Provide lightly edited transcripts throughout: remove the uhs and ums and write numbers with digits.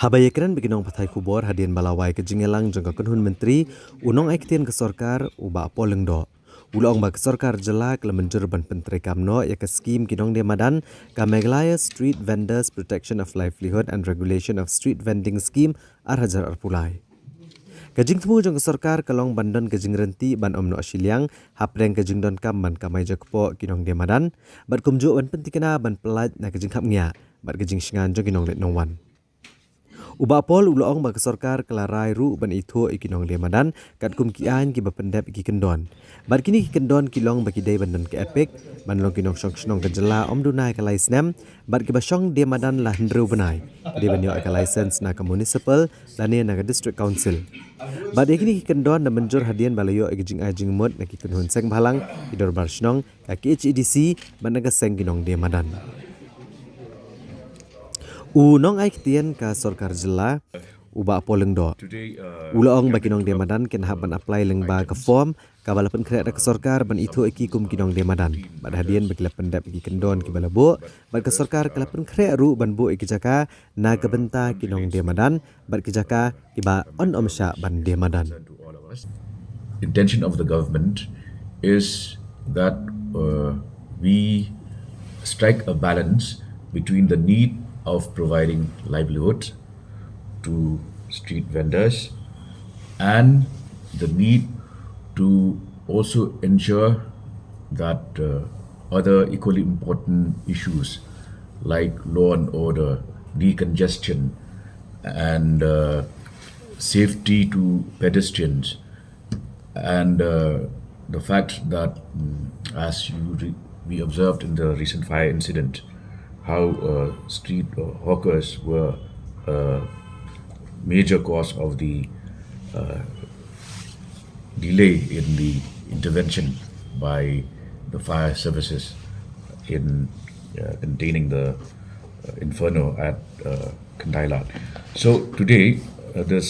Habayekran bikinong patay kubor hadian balawai ke jingelang jangka Kynhun Myntri unong aiktian ke sorkar uba poleng do. Ulong ba ke sorkar jelak le Mynjur ban pentri kamno ya ke skim Kynhun Die Madan ka Meghalaya Street Vendors Protection of Livelihood and Regulation of Street Vending Scheme arhajar arpulai. Kajing temu jang ke sorkar kalong bandon kajing renti ban omno asiliang hapreng kajing don kam ban kamai jakpo Kynhun Die Madan bat kumju ban pentikena ban pelaj na kajing kapnya bat kajing shingan jang Kynhun let no one. Uba pol uloong bagi sorkar kelarai ru ban itu ikinong Die Madan kat kum kian ki bapendap ki kendon. Bar kini ki kendon kilong bagi day bandan ke epic ban long kinong shong ke jela om dunai ke license bar ki Shong Die Madan lah ndru benai. Dia banyo ke license na ke municipal dan na ke district council. Bar kini ki kendon na Mynjur hadian balayo ki jing ajing mud na ki Kynhun seng balang ki dor bar shnong ka KHEDC ban na ke seng kinong Die Madan. Unong ai kitian ka sorkar jela uba poleng do. Uloong bagi nong Die Madan ken haban apply leng ba ke form ka balapan kret ke sorkar ban itu iki kum kinong Die Madan. Bad hadian bagi lapendap iki kendon ki balabo bad ke sorkar kalapan kret ru ban bu iki jaka na ke bynta kinong Die Madan bad ki jaka ki ba on omsha ban Die Madan. Intention of the government is that we strike a balance between the need of providing livelihood to street vendors and the need to also ensure that other equally important issues like law and order, decongestion, and safety to pedestrians, and the fact that, as we observed in the recent fire incident, how street hawkers were a major cause of the delay in the intervention by the fire services in containing the inferno at Kynhun. So today, the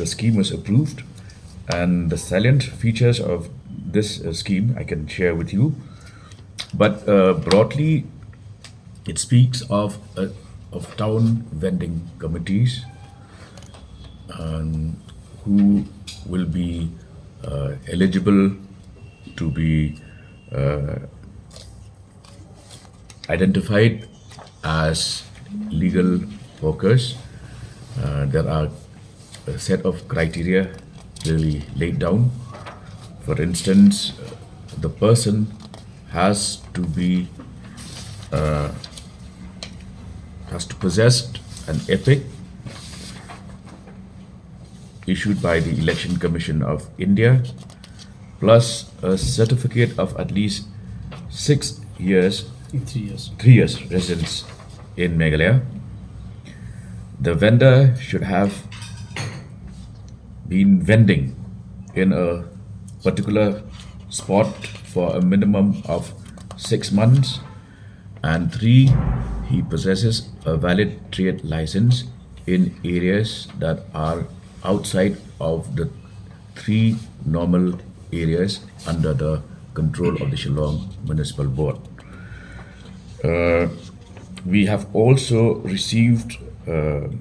scheme was approved, and the salient features of this scheme I can share with you. But broadly, it speaks of town vending committees who will be eligible to be identified as legal hawkers. There are a set of criteria clearly laid down. For instance, the person has to be has to possess an epic issued by the Election Commission of India, plus a certificate of at least 6 years, 3 years residence in Meghalaya. The vendor should have been vending in a particular spot for a minimum of 6 months, and 3, he possesses a valid trade license in areas that are outside of the 3 normal areas under the control of the Shillong Municipal Board. We have also received a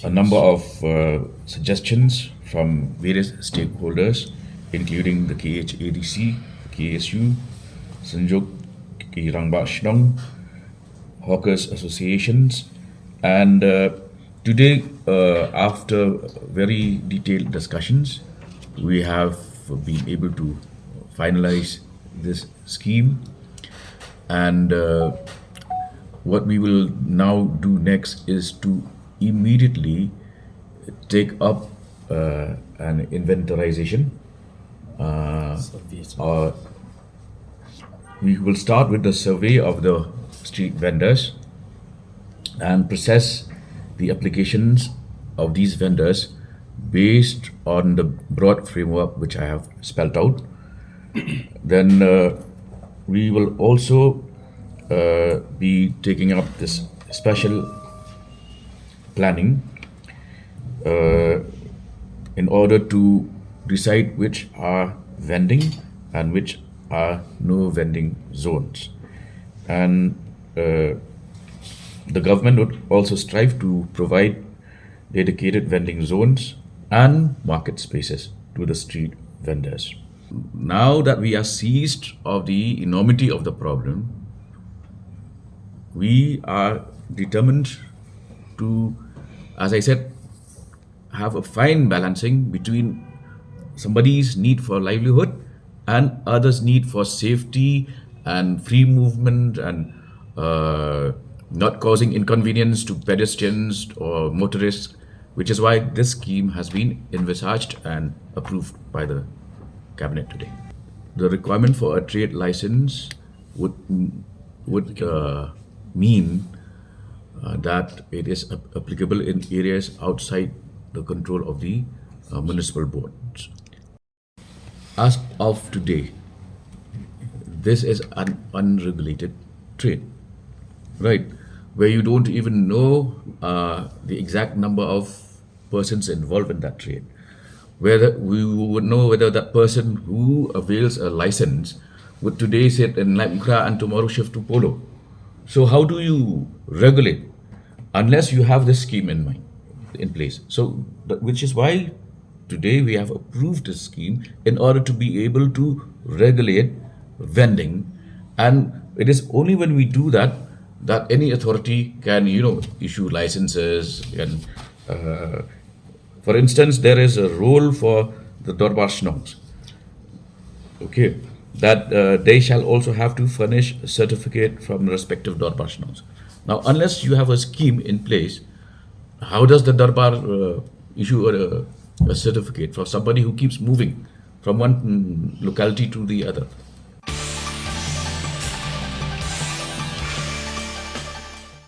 number of suggestions from various stakeholders, including the KHADC, KSU, Sanjog Kirangba Shnong, Hawkers Associations, and today, after very detailed discussions, we have been able to finalize this scheme, and what we will now do next is to immediately take up an inventarization. We will start with the survey of the street vendors and process the applications of these vendors based on the broad framework which I have spelled out. Then we will also be taking up this special planning in order to decide which are vending and which are no vending zones. And The government would also strive to provide dedicated vending zones and market spaces to the street vendors. Now that we are seized of the enormity of the problem, we are determined to, as I said, have a fine balancing between somebody's need for livelihood and others' need for safety and free movement and not causing inconvenience to pedestrians or motorists, which is why this scheme has been envisaged and approved by the cabinet today. The requirement for a trade license would mean that it is applicable in areas outside the control of the municipal boards. As of today, this is an unregulated trade, right? Where you don't even know the exact number of persons involved in that trade. Whether we would know whether that person who avails a license would today sit in Lamkra and tomorrow shift to Polo. So how do you regulate unless you have this scheme in mind, in place? So, which is why today we have approved this scheme in order to be able to regulate vending, and it is only when we do that that any authority can, issue licenses. And for instance, there is a role for the Dorbar Shnongs. Okay, that they shall also have to furnish a certificate from respective Dorbar Shnongs. Now, unless you have a scheme in place, how does the Darbar issue a certificate for somebody who keeps moving from one locality to the other?